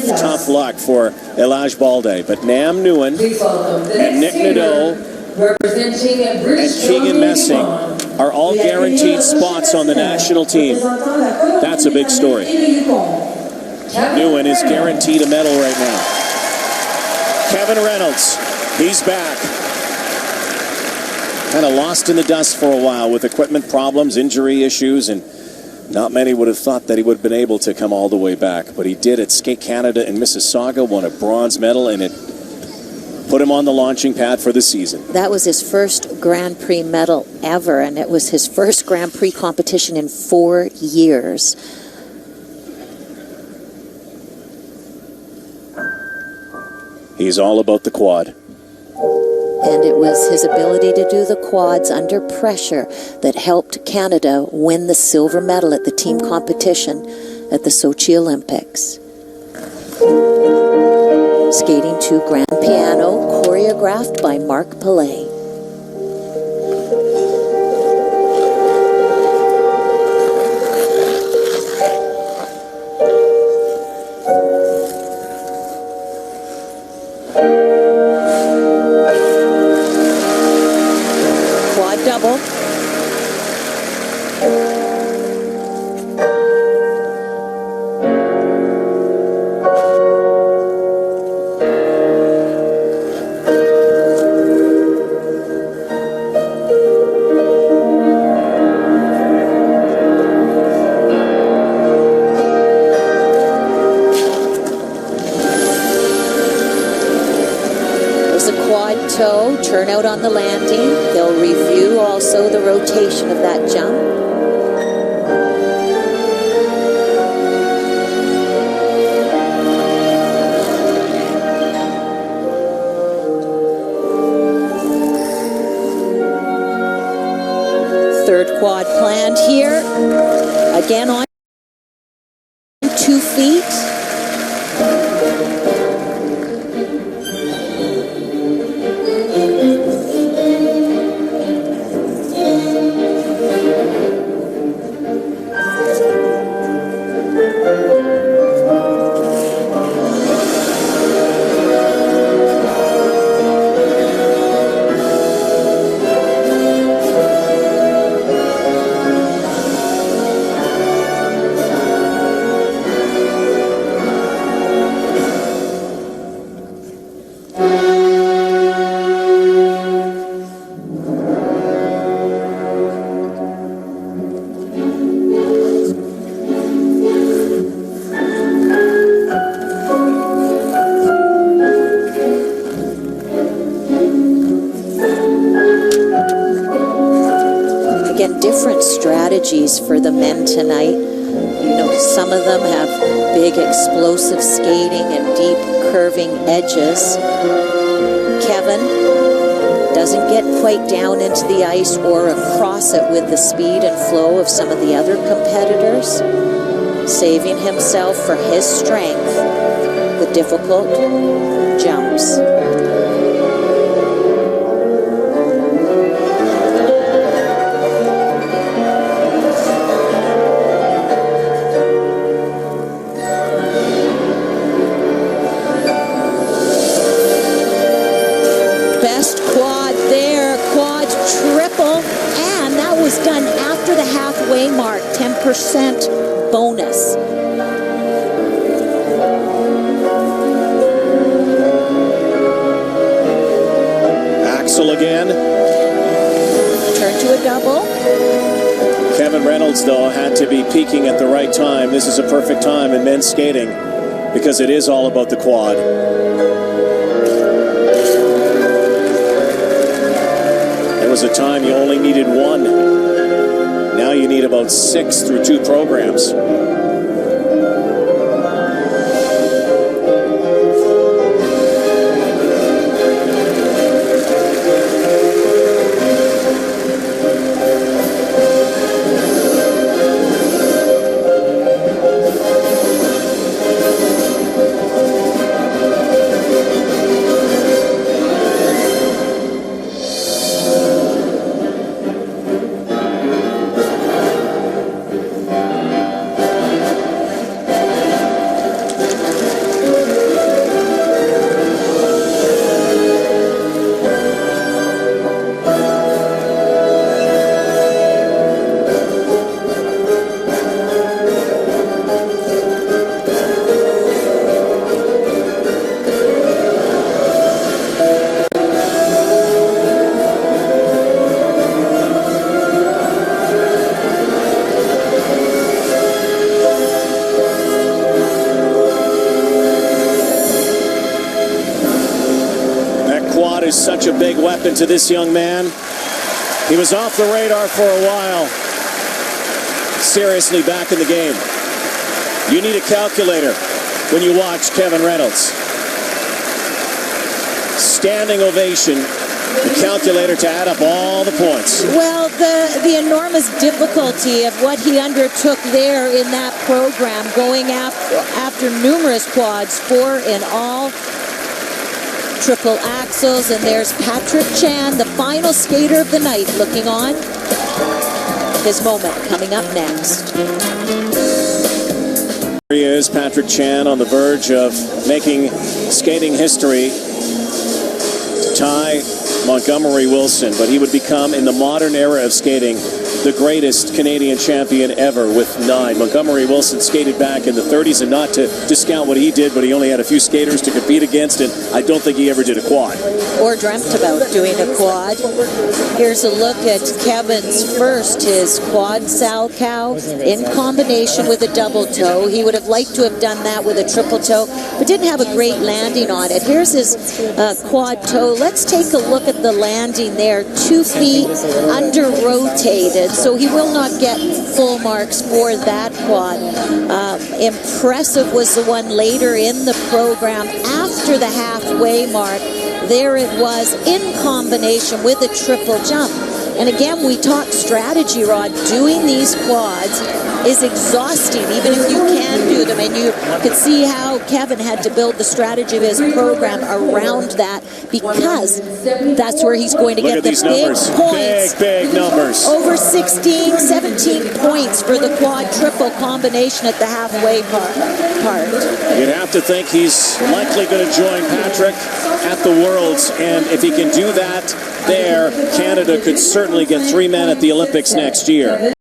tough luck for Elijah Balde. But Nam Nguyen and Nick Nadeau and Keegan Messing are all guaranteed spots on the national team. That's a big story. Nguyen is guaranteed a medal right now. Kevin Reynolds, he's back. Kind of lost in the dust for a while with equipment problems, injury issues, and not many would have thought that he would have been able to come all the way back. But he did at Skate Canada in Mississauga, won a bronze medal, and it put him on the launching pad for the season. That was his first Grand Prix medal ever, and it was his first Grand Prix competition in 4 years. He's all about the quad. And it was his ability to do the quads under pressure that helped Canada win the silver medal at the team competition at the Sochi Olympics. Skating to Grand Piano, choreographed by Mark Pillay. Double. There's a quad toe, turn out on the landing. They'll review also the rotation of that jump. Third quad planned here. Again on 2 feet. Different strategies for the men tonight. You know, some of them have big explosive skating and deep curving edges. Kevin doesn't get quite down into the ice or across it with the speed and flow of some of the other competitors, saving himself for his strength, the difficult jumps. Best quad there, quad triple, and that was done after the halfway mark, 10% bonus. Axel again. Turn to a double. Kevin Reynolds, though, had to be peaking at the right time. This is a perfect time in men's skating because it is all about the quad. There was a time you only needed one. Now you need about 6 through 2 programs. is such a big weapon to this young man. He was off the radar for a while. Seriously back in the game. You need a calculator when you watch Kevin Reynolds. Standing ovation, the calculator to add up all the points. Well, the enormous difficulty of what he undertook there in that program, going after numerous quads, 4 in all, triple axles, and there's Patrick Chan, the final skater of the night, looking on. His moment coming up next. Here he is, Patrick Chan, on the verge of making skating history to tie Montgomery Wilson, but he would become, in the modern era of skating, the greatest Canadian champion ever with 9. Montgomery Wilson skated back in the 30s, and not to discount what he did, but he only had a few skaters to compete against, and I don't think he ever did a quad. Or dreamt about doing a quad. Here's a look at Kevin's first, his quad salchow in combination with a double toe. He would have liked to have done that with a triple toe, but didn't have a great landing on it. Here's his quad toe. Let's take a look at the landing there. 2 feet under-rotated, so he will not get full marks for that quad. Impressive was the one later in the program after the halfway mark. There it was in combination with a triple jump. And again, we talk strategy, Rod. Doing these quads is exhausting, even if you can do them. And you could see how Kevin had to build the strategy of his program around that, because that's where he's going to get the big points. Big numbers. Over 16, 17 points for the quad triple combination at the halfway part. You'd have to think he's likely going to join Patrick at the Worlds, and if he can do that there, Canada could certainly get 3 men at the Olympics next year.